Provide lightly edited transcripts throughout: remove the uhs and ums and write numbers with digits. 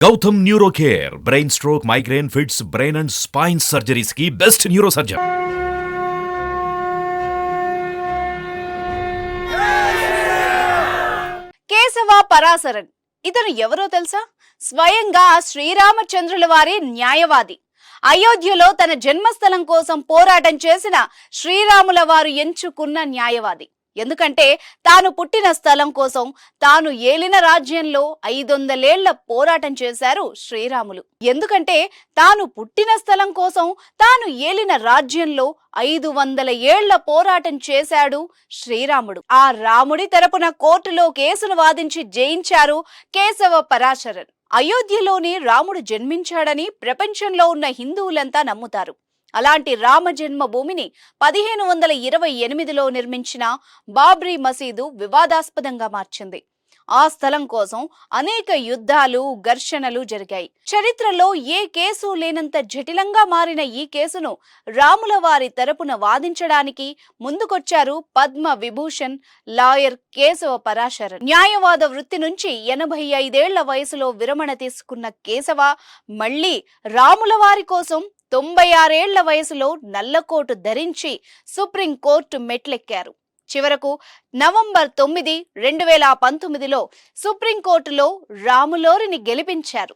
Gautam neuro care brain stroke, migraine, fits, brain and spine surgeries కి best neuro surgeon. Keshava Parasaran ఇతను ఎవరో తెలుసా? స్వయంగా శ్రీరామచంద్రుల వారి న్యాయవాది. అయోధ్యలో తన జన్మస్థలం కోసం పోరాటం చేసిన శ్రీరాముల వారు ఎంచుకున్న న్యాయవాది. ఎందుకంటే తాను పుట్టిన స్థలం కోసం, తాను ఏలిన రాజ్యంలో 500 ఏళ్ల పోరాటం చేశారు శ్రీరాములు. ఎందుకంటే తాను పుట్టిన స్థలం కోసం, తాను ఏలిన రాజ్యంలో 500 ఏళ్ల పోరాటం చేశాడు శ్రీరాముడు. ఆ రాముడి తరపున కోర్టులో కేసును వాదించి జయించారు కేశవ పరాశరన్. అయోధ్యలోనే రాముడు జన్మించాడని ప్రపంచంలో ఉన్న హిందువులంతా నమ్ముతారు. అలాంటి రామ జన్మభూమిని 1528లో నిర్మించిన బాబ్రీ మసీదు వివాదాస్పదంగా మార్చింది. ఆ స్థలం కోసం అనేక యుద్ధాలు, ఘర్షణలు జరిగాయి. చరిత్రలో ఏ కేసు లేనంత జటిలంగా మారిన ఈ కేసును రాముల వారి తరపున వాదించడానికి ముందుకొచ్చారు పద్మ విభూషణ్ లాయర్ కేశవ పరాశరన్. న్యాయవాద వృత్తి నుంచి 85 ఏళ్ల వయసులో విరమణ తీసుకున్న కేశవ మళ్లీ రాముల వారి కోసం 96 ఏళ్ల వయసులో నల్లకోటు ధరించి సుప్రీంకోర్టు మెట్లెక్కారు. చివరకు నవంబర్ 9, 2019లో సుప్రీంకోర్టులో రాములోరిని గెలిపించారు.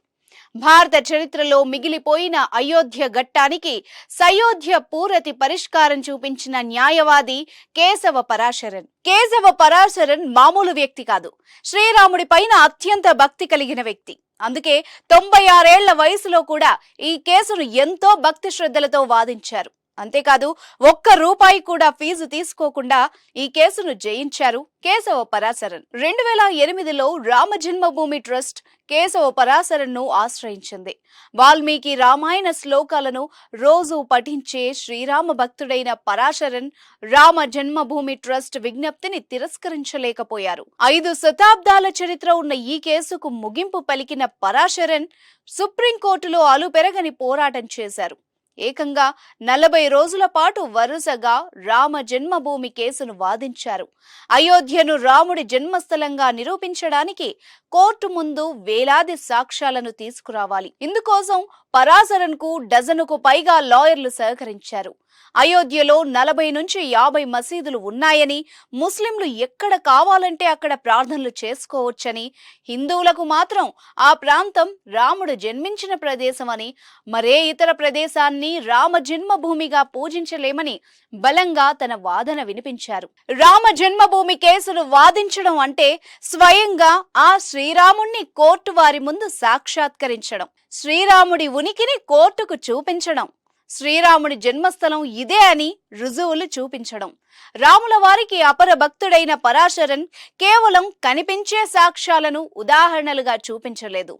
భారత చరిత్రలో మిగిలిపోయిన అయోధ్య ఘట్టానికి సయోధ్య పూరతి పరిష్కారం చూపించిన న్యాయవాది కేశవ పరాశరన్. కేశవ పరాశరన్ మామూలు వ్యక్తి కాదు. శ్రీరాముడి పైన అత్యంత భక్తి కలిగిన వ్యక్తి. అందుకే 96 ఏళ్ల వయసులో కూడా ఈ కేసును ఎంతో భక్తి శ్రద్ధలతో వాదించారు. అంతేకాదు, ₹1 కూడా ఫీజు తీసుకోకుండా ఈ కేసును జయించారు కేశవ పరాశరన్. 2008లో రామ జన్మభూమి ట్రస్ట్ కేశవ పరాశరన్ ను ఆశ్రయించింది. వాల్మీకి రామాయణ శ్లోకాలను రోజు పఠించే శ్రీరామ భక్తుడైన పరాశరన్ రామ జన్మభూమి ట్రస్ట్ విజ్ఞప్తిని తిరస్కరించలేకపోయారు. 5 శతాబ్దాల చరిత్ర ఉన్న ఈ కేసుకు ముగింపు పలికిన పరాశరన్ సుప్రీంకోర్టులో అలుపెరగని పోరాటం చేశారు. ఏకంగా 40 రోజుల పాటు వరుసగా రామ జన్మభూమి కేసును వాదించారు. అయోధ్యను రాముడి జన్మస్థలంగా నిరూపించడానికి కోర్టు ముందు వేలాది సాక్ష్యాలను తీసుకురావాలి. ఇందుకోసం పరాశరన్ కు డజనుకు పైగా లాయర్లు సహకరించారు. అయోధ్యలో 40 నుంచి 50 మసీదులు ఉన్నాయని, ముస్లింలు ఎక్కడ కావాలంటే అక్కడ ప్రార్థనలు చేసుకోవచ్చని, హిందువులకు మాత్రం ఆ ప్రాంతం రాముడు జన్మించిన ప్రదేశమని, మరే ఇతర ప్రదేశాన్ని రామ జన్మభూమిగా పూజించలేమని బలంగా తన వాదన వినిపించారు. రామ జన్మభూమి కేసును వాదించడం అంటే స్వయంగా ఆ శ్రీరాముణ్ణి కోర్టు వారి ముందు సాక్షాత్కరించడం, శ్రీరాముడి ఉనికిని కోర్టుకు చూపించడం, శ్రీరాముడి జన్మస్థలం ఇదే అని రుజువులు చూపించడం. రాముల వారికి అపర భక్తుడైన పరాశరన్ కేవలం కనిపించే సాక్ష్యాలను ఉదాహరణలుగా చూపించలేదు.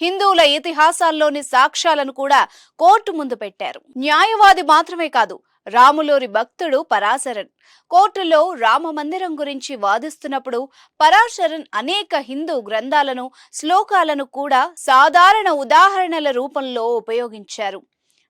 హిందువుల ఇతిహాసాల్లోని సాక్ష్యాలను కూడా కోర్టు ముందు పెట్టారు. న్యాయవాది మాత్రమే కాదు, రాములోరి భక్తుడు పరాశరన్. కోర్టులో రామ మందిరం గురించి వాదిస్తున్నప్పుడు పరాశరన్ అనేక హిందూ గ్రంథాలను, శ్లోకాలను కూడా సాధారణ ఉదాహరణల రూపంలో ఉపయోగించారు.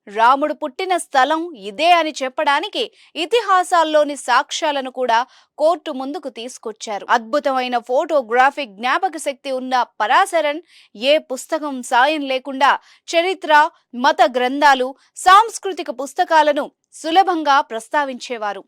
రాముడు పుట్టిన స్థలం ఇదే అని చెప్పడానికి ఇతిహాసాల్లోని సాక్ష్యాలను కూడా కోర్టు ముందుకు తీసుకొచ్చారు. అద్భుతమైన ఫోటోగ్రాఫిక్ జ్ఞాపక శక్తి ఉన్న పరాశరన్ ఏ పుస్తకం సాయం లేకుండా చరిత్ర, మత గ్రంథాలు, సాంస్కృతిక పుస్తకాలను సులభంగా ప్రస్తావించేవారు.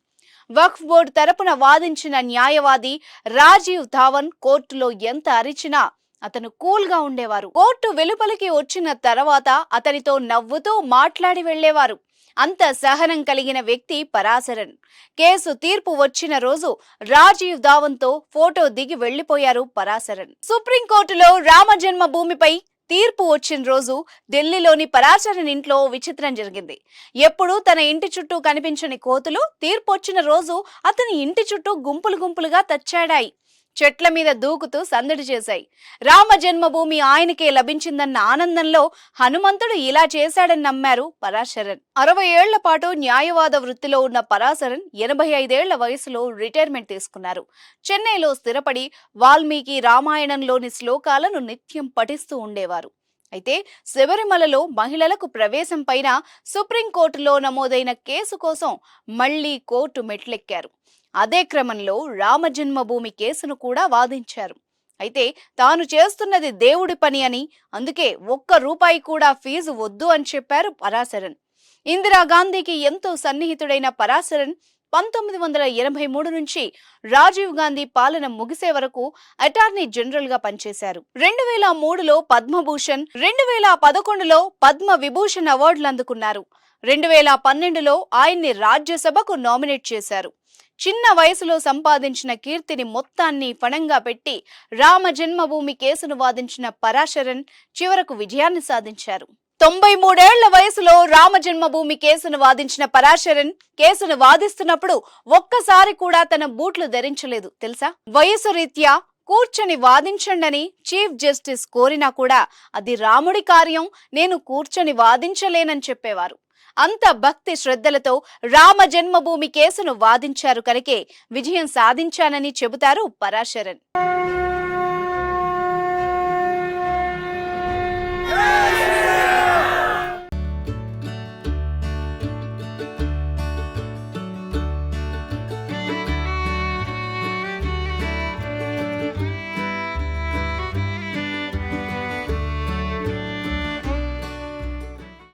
వక్ఫ్ బోర్డు తరపున వాదించిన న్యాయవాది రాజీవ్ ధావన్ కోర్టులో ఎంత అరిచినా అతను కూల్ గా ఉండేవారు. కోర్టు వెలుపలికి వచ్చిన తర్వాత అతనితో నవ్వుతూ మాట్లాడి వెళ్లేవారు. అంత సహనం కలిగిన వ్యక్తి పరాశరన్. కేసు తీర్పు వచ్చిన రోజు రాజీవ్ ధావన్తో ఫోటో దిగి వెళ్లిపోయారు పరాశరన్. సుప్రీంకోర్టులో రామ జన్మభూమిపై తీర్పు వచ్చిన రోజు ఢిల్లీలోని పరాశరన్ ఇంట్లో విచిత్రం జరిగింది. ఎప్పుడు తన ఇంటి చుట్టూ కనిపించని కోతులు తీర్పు వచ్చిన రోజు అతని ఇంటి చుట్టూ గుంపులు గుంపులుగా తచ్చాడాయి. చెట్ల మీద దూకుతూ సందడి చేశాయి. రామ జన్మభూమి ఆయనకే లభించిందన్న ఆనందంలో హనుమంతుడు ఇలా చేశాడని నమ్మారు పరాశరన్. 60 ఏళ్ల పాటు న్యాయవాద వృత్తిలో ఉన్న పరాశరన్ 85 ఏళ్ల వయసులో రిటైర్మెంట్ తీసుకున్నారు. చెన్నైలో స్థిరపడి వాల్మీకి రామాయణంలోని శ్లోకాలను నిత్యం పఠిస్తూ ఉండేవారు. అయితే శబరిమలలో మహిళలకు ప్రవేశం పైన సుప్రీంకోర్టులో నమోదైన కేసు కోసం మళ్లీ కోర్టు మెట్లెక్కారు. అదే క్రమంలో రామ జన్మభూమి కేసును కూడా వాదించారు. అయితే తాను చేస్తున్నది దేవుడి పని అని, అందుకే ఒక్క రూపాయి కూడా ఫీజు వద్దు అని చెప్పారు పరాశరన్. ఇందిరాగాంధీకి ఎంతో సన్నిహితుడైన పరాశరన్ 1983 నుంచి రాజీవ్ గాంధీ పాలన ముగిసే వరకు అటార్నీ జనరల్ గా పనిచేశారు. 2003లో పద్మభూషణ్, 2011లో పద్మ విభూషణ్ అవార్డులు అందుకున్నారు. 2012లో ఆయన్ని రాజ్యసభకు నామినేట్ చేశారు. చిన్న వయసులో సంపాదించిన కీర్తిని మొత్తాన్ని ఫణంగా పెట్టి రామ జన్మభూమి కేసును వాదించిన పరాశరన్ చివరకు విజయాన్ని సాధించారు. 93 ఏళ్ల వయసులో రామ జన్మభూమి కేసును వాదించిన పరాశరన్ కేసును వాదిస్తున్నప్పుడు ఒక్కసారి కూడా తన బూట్లు ధరించలేదు తెలుసా. వయసు రీత్యా కూర్చొని వాదించండని చీఫ్ జస్టిస్ కోరినా కూడా అది రాముడి కార్యం, నేను కూర్చొని వాదించలేనని చెప్పేవారు. అంత భక్తి శ్రద్ధలతో రామ జన్మభూమి కేసును వాదించారు కనుకే విజయం సాధించానని చెబుతారు పరాశరన్.